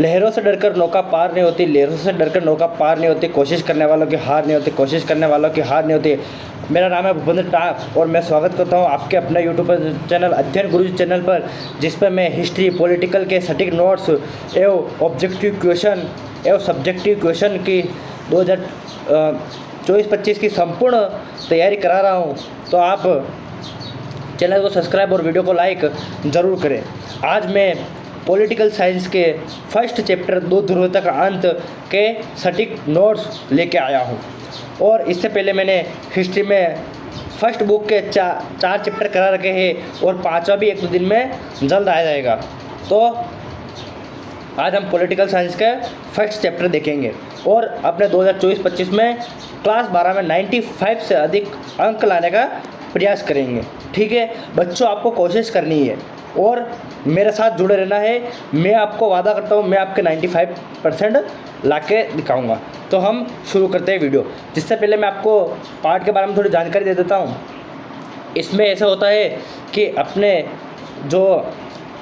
लहरों से डरकर नौका पार नहीं होती, लहरों से डरकर नौका पार नहीं होती, कोशिश करने वालों की हार नहीं होती, कोशिश करने वालों की हार नहीं होती। मेरा नाम है भूपेंद्र टाक और मैं स्वागत करता हूं आपके अपने यूट्यूब चैनल अध्ययन गुरुजी चैनल पर, जिस पर मैं हिस्ट्री, पॉलिटिकल के सटीक नोट्स एवं ऑब्जेक्टिव क्वेश्चन एवं सब्जेक्टिव क्वेश्चन की 2024-25 की संपूर्ण तैयारी करा रहा हूं। तो आप चैनल को सब्सक्राइब और वीडियो को लाइक ज़रूर करें। आज मैं पॉलिटिकल साइंस के फर्स्ट चैप्टर 2 ध्रुवता का अंत के सटीक नोट्स लेके आया हूँ। और इससे पहले मैंने हिस्ट्री में फर्स्ट बुक के चार चैप्टर करा रखे हैं और पांचवा भी 1-2 दिन में जल्द आ जाएगा। तो आज हम पॉलिटिकल साइंस के फर्स्ट चैप्टर देखेंगे और अपने 2024-25 में क्लास 12 में 95 से अधिक अंक लाने का प्रयास करेंगे। ठीक है बच्चों, आपको कोशिश करनी है और मेरे साथ जुड़े रहना है। मैं आपको वादा करता हूँ मैं आपके 95% ला के दिखाऊँगा। तो हम शुरू करते हैं वीडियो। जिससे पहले मैं आपको पार्ट के बारे में थोड़ी जानकारी दे देता हूँ। इसमें ऐसा होता है कि अपने जो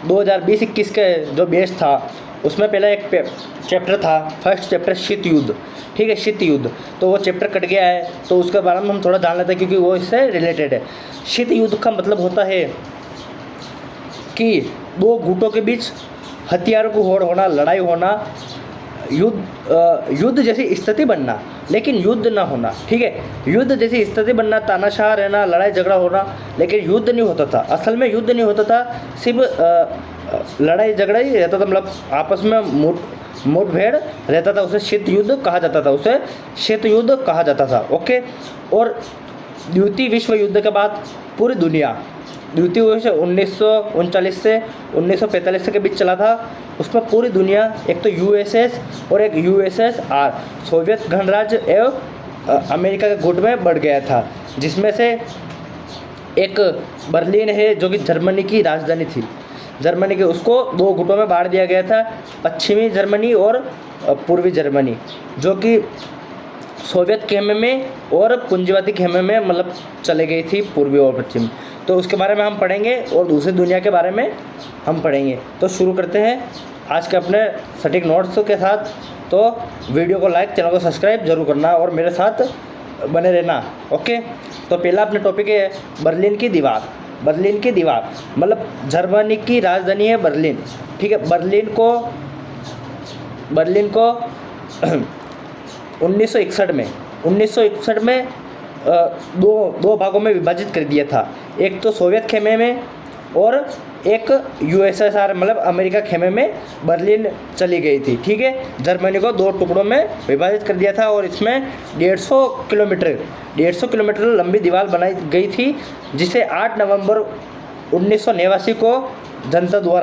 2020-21 के जो बेस था उसमें पहले एक चैप्टर था, फर्स्ट चैप्टर शीत युद्ध। ठीक है, शीत युद्ध, तो वो चैप्टर कट गया है तो उसके बारे में हम थोड़ा जान लेते हैं क्योंकि वो इससे रिलेटेड है। शीत युद्ध का मतलब होता है कि दो गुटों के बीच हथियारों को होड़ होना, लड़ाई होना, युद्ध जैसी स्थिति बनना, लेकिन युद्ध ना होना। ठीक है, युद्ध जैसी स्थिति बनना, तानाशाह रहना, लड़ाई झगड़ा होना, लेकिन युद्ध नहीं होता था। असल में युद्ध नहीं होता था, सिर्फ लड़ाई झगड़ा ही रहता था, मतलब आपस में मुठभेड़ रहता था। उसे शीत युद्ध कहा जाता था, उसे शीत युद्ध कहा जाता था। ओके, और द्वितीय विश्व युद्ध के बाद पूरी दुनिया, द्वितीय विश्व 1939 से 1945 के बीच चला था। उसमें पूरी दुनिया, एक तो यूएसएस और एक यूएसएसआर, सोवियत गणराज्य एवं अमेरिका के गुट में बढ़ गया था। जिसमें से एक बर्लिन है जो कि जर्मनी की राजधानी थी, जर्मनी के, उसको दो गुटों में बांट दिया गया था, पश्चिमी जर्मनी और पूर्वी जर्मनी, जो कि सोवियत खेमे में और पूंजीवादी खेमे में मतलब चले गई थी, पूर्वी और पश्चिम। तो उसके बारे में हम पढ़ेंगे और दूसरी दुनिया के बारे में हम पढ़ेंगे। तो शुरू करते हैं आज के अपने सटीक नोट्स के साथ। तो वीडियो को लाइक, चैनल को सब्सक्राइब जरूर करना और मेरे साथ बने रहना। ओके, तो पहला अपने टॉपिक है बर्लिन की दीवार। बर्लिन की दीवार मतलब जर्मनी की राजधानी है बर्लिन। ठीक है, बर्लिन को 1961 में दो भागों में विभाजित कर दिया था। एक तो सोवियत खेमे में और एक यूएसएसआर मतलब अमेरिका खेमे में बर्लिन चली गई थी। ठीक है, जर्मनी को दो टुकड़ों में विभाजित कर दिया था और इसमें 150 किलोमीटर लंबी दीवार बनाई गई थी, जिसे 8 नवंबर 1989 को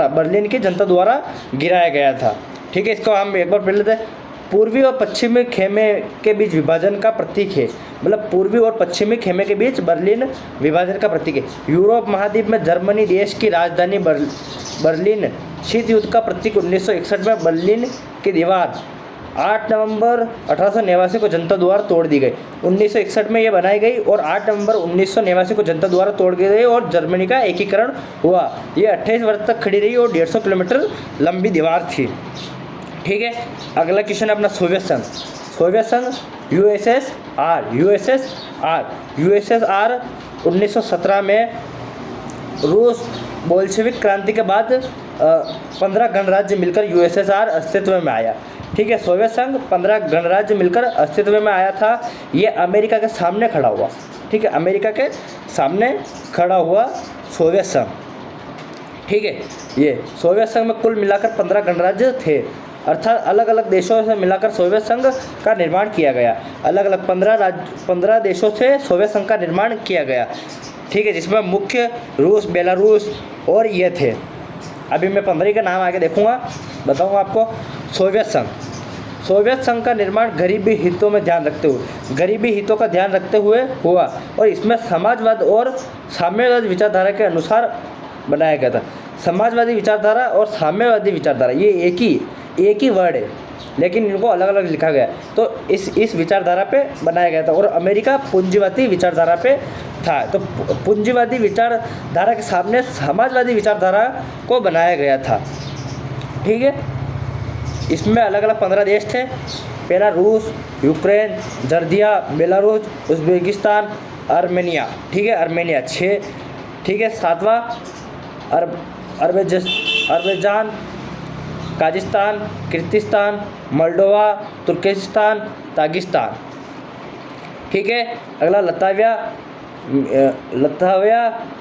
बर्लिन की जनता द्वारा गिराया गया था। ठीक है, इसको हम एक बार पढ़ लेते हैं। पूर्वी और पश्चिमी खेमे के बीच विभाजन का प्रतीक है, मतलब पूर्वी और पश्चिमी खेमे के बीच बर्लिन विभाजन का प्रतीक है। यूरोप महाद्वीप में जर्मनी देश की राजधानी बर्लिन शीत युद्ध का प्रतीक। 1961 में बर्लिन की दीवार 8 नवंबर 1889 को जनता द्वारा तोड़ दी गई। 1961 में यह बनाई गई और 8 नवंबर 1989 को जनता द्वारा तोड़ दी गई और जर्मनी का एकीकरण हुआ। यह 28 वर्ष तक खड़ी रही और 150 किलोमीटर लंबी दीवार थी। ठीक है, अगला क्वेश्चन है अपना सोवियत संघ यूएसएसआर 1917 में रूस बोल्शेविक क्रांति के बाद 15 गणराज्य मिलकर यूएसएसआर अस्तित्व में आया। ठीक है, सोवियत संघ 15 गणराज्य मिलकर अस्तित्व में आया था। ये अमेरिका के सामने खड़ा हुआ। ठीक है, अमेरिका के सामने खड़ा हुआ सोवियत संघ। ठीक है, ये सोवियत संघ में कुल मिलाकर 15 गणराज्य थे, अर्थात अलग अलग देशों से मिलाकर सोवियत संघ का निर्माण किया गया। अलग अलग 15 देशों से सोवियत संघ का निर्माण किया गया। ठीक है, जिसमें मुख्य रूस, बेलारूस और ये थे। अभी मैं 15 का नाम आगे देखूंगा, बताऊंगा आपको। सोवियत संघ का निर्माण गरीबी हितों का ध्यान रखते हुए हुआ और इसमें समाजवाद और साम्यवाद विचारधारा के अनुसार बनाया गया था। समाजवादी विचारधारा और साम्यवादी विचारधारा ये एक ही वर्ड है, लेकिन इनको अलग अलग लिखा गया। तो इस विचारधारा पे बनाया गया था और अमेरिका पूंजीवादी विचारधारा पे था। तो पूंजीवादी विचारधारा के सामने समाजवादी विचारधारा को बनाया गया था। ठीक है, इसमें अलग अलग 15 देश थे। पहला रूस, Ukraine, Georgia, Belarus, Uzbekistan, Armenia, ठीक है, आर्मेनिया 6, ठीक है। 7वां अरबेजान, काजिस्तान, किर्गिस्तान, मोल्डोवा, तुर्कमेनिस्तान, ताजिकिस्तान, ठीक है। अगला लताविया,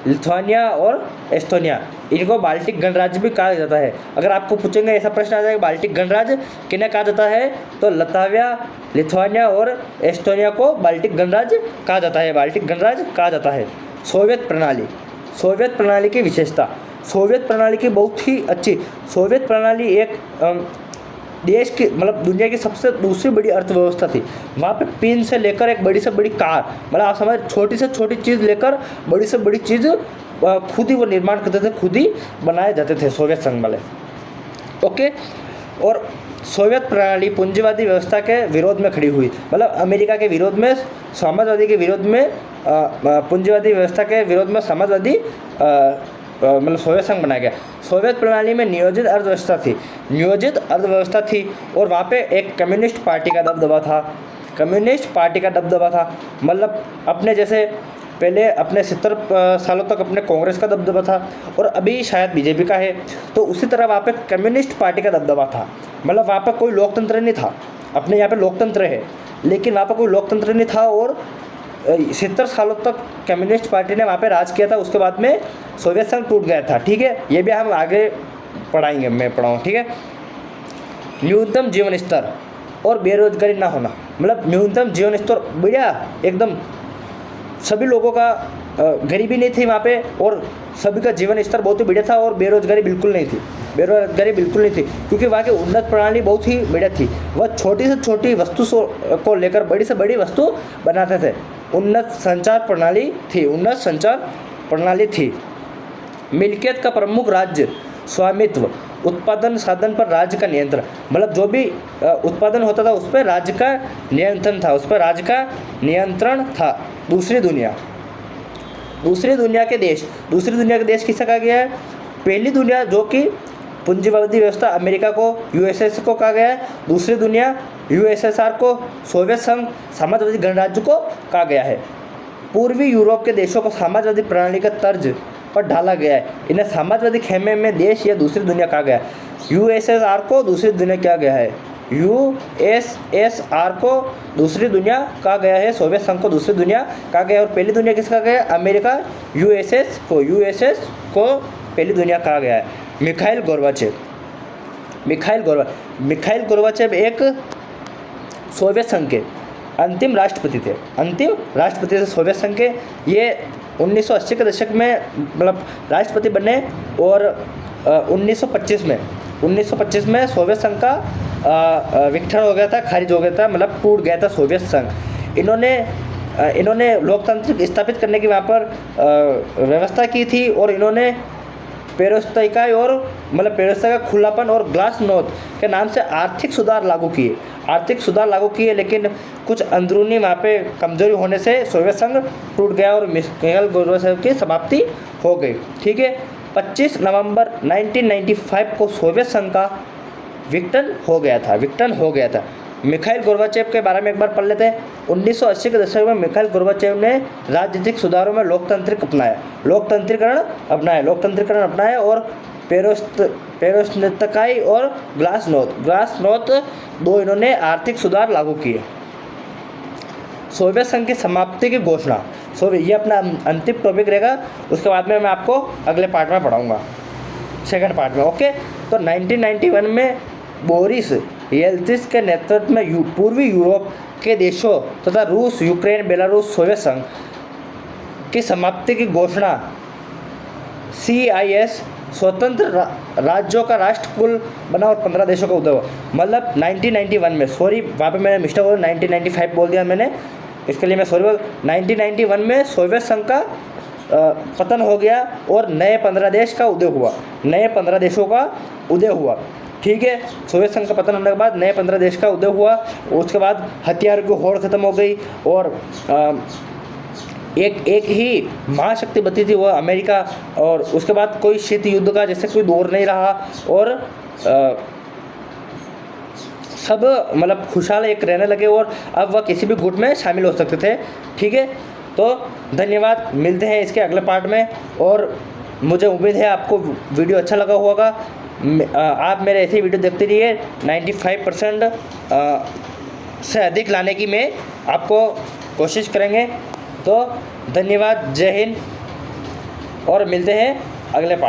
लिथुआनिया और एस्टोनिया। इनको बाल्टिक गणराज्य भी कहा जाता है। अगर आपको पूछेंगे, ऐसा प्रश्न आ जाएगा बाल्टिक गणराज्य किन्हें कहा जाता है, तो लताविया, लिथुआनिया और एस्टोनिया को बाल्टिक गणराज्य कहा जाता है, बाल्टिक गणराज्य कहा जाता है। सोवियत प्रणाली की विशेषता। सोवियत प्रणाली की बहुत ही अच्छी। सोवियत प्रणाली एक देश की मतलब दुनिया की सबसे दूसरी बड़ी अर्थव्यवस्था थी। वहाँ पे पिन से लेकर एक बड़ी से बड़ी कार, मतलब आप समझ, छोटी से छोटी चीज़ लेकर बड़ी से बड़ी चीज़ खुद ही वो निर्माण करते थे, खुद ही बनाए जाते थे सोवियत संघ वाले। ओके। और सोवियत प्रणाली पूंजीवादी व्यवस्था के विरोध में खड़ी हुई, मतलब अमेरिका के विरोध में, साम्यवादी के विरोध में, पूंजीवादी व्यवस्था के विरोध में साम्यवादी मतलब सोवियत संघ बनाया गया। सोवियत प्रणाली में नियोजित अर्थव्यवस्था थी और वहाँ पे एक कम्युनिस्ट पार्टी का दबदबा था। मतलब अपने जैसे पहले अपने 70 सालों तक अपने कांग्रेस का दबदबा था और अभी शायद बीजेपी का है, तो उसी तरह वहाँ पे कम्युनिस्ट पार्टी का दबदबा था। मतलब वहाँ पर कोई लोकतंत्र नहीं था। अपने यहाँ पे लोकतंत्र है, लेकिन वहाँ पर कोई लोकतंत्र नहीं था और 70 सालों तक कम्युनिस्ट पार्टी ने वहाँ पे राज किया था। उसके बाद में सोवियत संघ टूट गया था, ठीक है। ये भी हम आगे पढ़ाएंगे, मैं पढ़ाऊँ, ठीक है। न्यूनतम जीवन स्तर और बेरोजगारी ना होना, मतलब न्यूनतम जीवन स्तर बढ़िया एकदम, सभी लोगों का गरीबी नहीं थी वहाँ पे और सभी का जीवन स्तर बहुत ही बढ़िया था और बेरोजगारी बिल्कुल नहीं थी, क्योंकि वहाँ की उन्नत प्रणाली बहुत ही बढ़िया थी। वह छोटी से छोटी वस्तु को लेकर बड़ी से बड़ी वस्तु बनाते थे। उन्नत संचार प्रणाली थी। मिल्कियत का प्रमुख राज्य स्वामित्व, उत्पादन साधन पर राज्य का नियंत्रण, मतलब जो भी उत्पादन होता था उस पर राज्य का नियंत्रण था। दूसरी दुनिया के देश किसे कहा गया है? पहली दुनिया जो कि पूंजीवादी व्यवस्था अमेरिका को, यूएसएस को कहा गया है। दूसरी दुनिया यूएसएसआर को, सोवियत संघ, साम्यवादी गणराज्य को कहा गया है। पूर्वी यूरोप के देशों को साम्यवादी प्रणाली का तर्ज पर ढाला गया है। इन्हें साम्यवादी खेमे में देश या दूसरी दुनिया कहा गया है। यूएसएसआर को दूसरी दुनिया कहा गया है। यूएसएसआर को दूसरी दुनिया कहा गया है। सोवियत संघ को दूसरी दुनिया कहा गया है। और पहली दुनिया किसका कहा गया है? अमेरिका यूएसएस को पहली दुनिया कहा गया है। मिखाइल गोर्बाचेव एक सोवियत संघ के अंतिम राष्ट्रपति थे सोवियत संघ के। ये 1980 के दशक में मतलब राष्ट्रपति बने और 1925 में सोवियत संघ का विघटन हो गया था, खारिज हो गया था, मतलब टूट गया था सोवियत संघ। इन्होंने लोकतंत्र स्थापित करने की वहाँ पर व्यवस्था की थी और इन्होंने पेरोस्ताइका खुलापन और ग्लासनोद के नाम से आर्थिक सुधार लागू किए, लेकिन कुछ अंदरूनी वहाँ पे कमजोरी होने से सोवियत संघ टूट गया और मिखाइल गोर्बाचेव की समाप्ति हो गई, ठीक है। 25 नवंबर 1995 को सोवियत संघ का विघटन हो गया था। मिखाइल गोर्बाचेव के बारे में एक बार पढ़ लेते हैं। 1980 के दशक में मिखाइल गोर्बाचेव ने राजनीतिक सुधारों में लोकतंत्रीकरण अपनाया और पेरोस्ताइकाई और ग्लासनोद दो इन्होंने आर्थिक सुधार लागू किए। सोवियत संघ की समाप्ति की घोषणा, ये अपना अंतिम टॉपिक रहेगा। उसके बाद में मैं आपको अगले पार्ट में पढ़ाऊँगा, सेकंड पार्ट में, ओके। तो 1991 में बोरिस येल्त्सिन के नेतृत्व में पूर्वी यूरोप के देशों तथा रूस, यूक्रेन, बेलारूस, सोवियत संघ की समाप्ति की घोषणा CIS स्वतंत्र राज्यों का राष्ट्र कुल बना और 15 देशों का उदय हुआ। मतलब 1991 में, सॉरी वहाँ पे मैंने मिस्टेक हो, 1995 बोल दिया मैंने, इसके लिए मैं सॉरी बोल। 1991 में सोवियत संघ का पतन हो गया और नए 15 देशों का उदय हुआ, ठीक है। सोवियत संघ का पतन होने के बाद नए 15 देश का उदय हुआ। उसके बाद हथियारों की होड़ खत्म हो गई और एक ही महाशक्ति बची थी, वह अमेरिका। और उसके बाद कोई शीत युद्ध का जैसे कोई दौर नहीं रहा और सब मतलब खुशहाल एक रहने लगे और अब वह किसी भी गुट में शामिल हो सकते थे। ठीक है, तो धन्यवाद, मिलते हैं इसके अगले पार्ट में। और मुझे उम्मीद है आपको वीडियो अच्छा लगा होगा। आप मेरे ऐसे वीडियो देखते रहिए। 95% से अधिक लाने की मैं आपको कोशिश करेंगे। तो धन्यवाद, जय हिंद, और मिलते हैं अगले पार्ट।